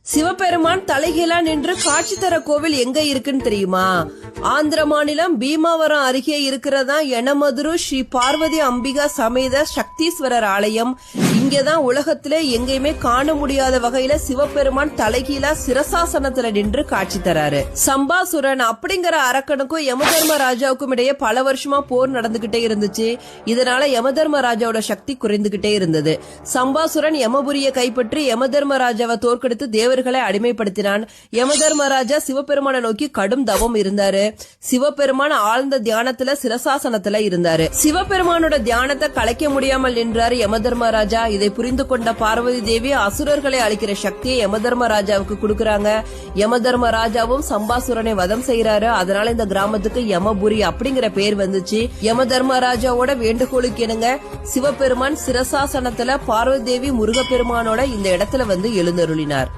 சிவபெருமான் தலைகீழா நின்று காட்சி தர கோவில் எங்க இருக்குன்னு தெரியுமா? ஆந்திர மாநிலம் பீமாவரம் அருகே இருக்கிறதா யனமதுரு ஸ்ரீ பார்வதி அம்பிகா சமேத சக்தீஸ்வரர் ஆலயம். இங்கதான் உலகத்திலே எங்கேயுமே காண முடியாத வகையில சிவபெருமான் தலைகீழா சிரசாசனத்துல நின்று காட்சி தராரு. சம்பாசுரன் அப்படிங்கிற அரக்கனுக்கும் யமதர்ம ராஜாவுக்கும் இடையே பல வருஷமா போர் நடந்துகிட்டே இருந்துச்சு. இதனால யமதர்ம ராஜாவோட சக்தி குறைந்துகிட்டே இருந்தது. சம்பாசுரன் யமபுரியை கைப்பற்றி யமதர்ம ராஜாவை தோற்கடித்து தேவர்களை அடிமைப்படுத்தினான். யமதர்மராஜா சிவபெருமான நோக்கி கடும் தவம் இருந்தாரு. சிவபெருமான் ஆழ்ந்த தியானத்துல சிரசாசனத்துல இருந்தாரு. சிவபெருமானோட தியானத்தை கலைக்க முடியாமல் நின்றாரு யமதர்மராஜா. இதை புரிந்து கொண்ட பார்வதி தேவி அசுரர்களை அழிக்கிற சக்தியை யமதர்மராஜாவுக்கு கொடுக்கறாங்க. யமதர்மராஜாவும் சம்பாசுரனை வதம் செய்யறாரு. அதனால இந்த கிராமத்துக்கு யமபுரி அப்படிங்கிற பேர் வந்துச்சு. யமதர்மராஜாவோட வேண்டுகோளுக்கு இணங்க சிவபெருமான் சிரசாசனத்துல பார்வதி தேவி முருகப்பெருமானோட இந்த இடத்துல வந்து எழுந்தருளினார்.